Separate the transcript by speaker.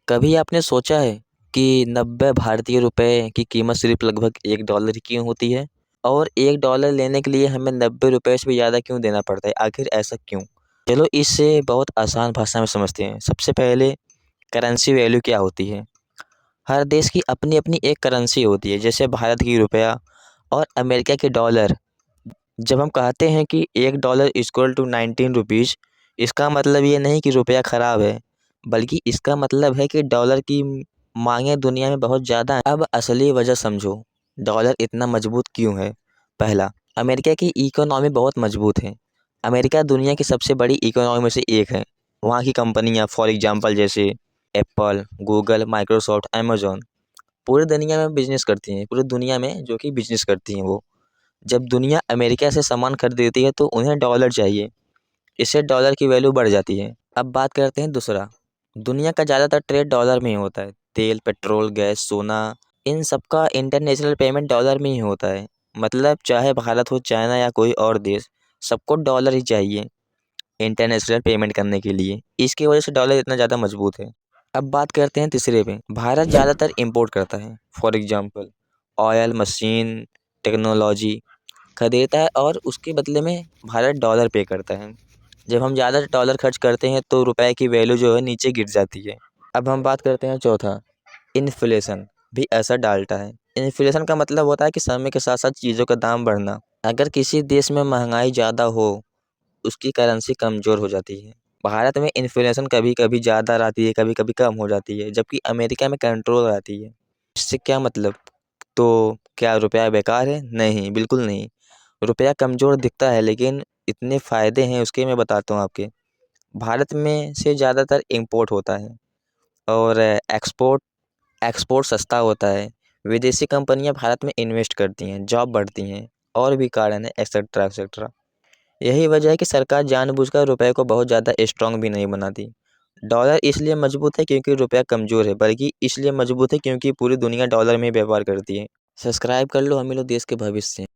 Speaker 1: कभी आपने सोचा है कि 90 भारतीय रुपए की कीमत सिर्फ लगभग $1 ही क्यों होती है? और $1 लेने के लिए हमें 90 रुपए से भी ज़्यादा क्यों देना पड़ता है? आखिर ऐसा क्यों? चलो इसे बहुत आसान भाषा में समझते हैं। सबसे पहले करेंसी वैल्यू क्या होती है? हर देश की अपनी अपनी एक करेंसी होती है, जैसे भारत की रुपया और अमेरिका के डॉलर। जब हम कहते हैं कि $1 इक्वल टू 19 रुपीज़, इसका मतलब ये नहीं कि रुपया ख़राब है, बल्कि इसका मतलब है कि डॉलर की मांगें दुनिया में बहुत ज़्यादा हैं। अब असली वजह समझो, डॉलर इतना मजबूत क्यों है? पहला, अमेरिका की इकोनॉमी बहुत मजबूत है। अमेरिका दुनिया की सबसे बड़ी इकोनॉमी में से एक है। वहाँ की कंपनियाँ फॉर एग्जांपल जैसे एप्पल, गूगल, माइक्रोसॉफ्ट, अमेज़न पूरी दुनिया में बिजनेस करती हैं। पूरी दुनिया में जो कि बिजनेस करती हैं वो। जब दुनिया अमेरिका से सामान खरीदती है तो उन्हें डॉलर चाहिए। इससे डॉलर की वैल्यू बढ़ जाती है। अब बात करते हैं दूसरा, दुनिया का ज़्यादातर ट्रेड डॉलर में ही होता है। तेल, पेट्रोल, गैस, सोना, इन सब का इंटरनेशनल पेमेंट डॉलर में ही होता है। मतलब चाहे भारत हो, चाइना या कोई और देश, सबको डॉलर ही चाहिए इंटरनेशनल पेमेंट करने के लिए। इसकी वजह से डॉलर इतना ज़्यादा मजबूत है। अब बात करते हैं तीसरे पे, भारत ज़्यादातर इम्पोर्ट करता है। For example oil, machine, technology खरीदता है और उसके बदले में भारत डॉलर पे करता है। जब हम ज़्यादा डॉलर खर्च करते हैं तो रुपए की वैल्यू जो है नीचे गिर जाती है। अब हम बात करते हैं चौथा, इन्फ्लेशन भी असर डालता है। इन्फ्लेशन का मतलब होता है कि समय के साथ साथ चीज़ों का दाम बढ़ना। अगर किसी देश में महंगाई ज़्यादा हो, उसकी करेंसी कमज़ोर हो जाती है। भारत में इन्फ्लेशन कभी कभी ज़्यादा रहती है, कभी कभी कम हो जाती है, जबकि अमेरिका में कंट्रोल रहती है। इससे क्या मतलब? तो क्या रुपया बेकार है? नहीं, बिल्कुल नहीं। रुपया कमज़ोर दिखता है लेकिन इतने फ़ायदे हैं उसके, मैं बताता हूँ आपके। भारत में से ज़्यादातर इम्पोर्ट होता है और एक्सपोर्ट एक्सपोर्ट सस्ता होता है। विदेशी कंपनियां भारत में इन्वेस्ट करती हैं, जॉब बढ़ती हैं और भी कारण है एक्सेट्रा एक्सेट्रा। यही वजह है कि सरकार जानबूझकर रुपए को बहुत ज़्यादा स्ट्रांग भी नहीं बनाती। डॉलर इसलिए मजबूत है क्योंकि रुपया कमज़ोर है, बल्कि इसलिए मजबूत है क्योंकि पूरी दुनिया डॉलर में ही व्यापार करती है। सब्सक्राइब कर लो, हम ही लोग देश के भविष्य हैं।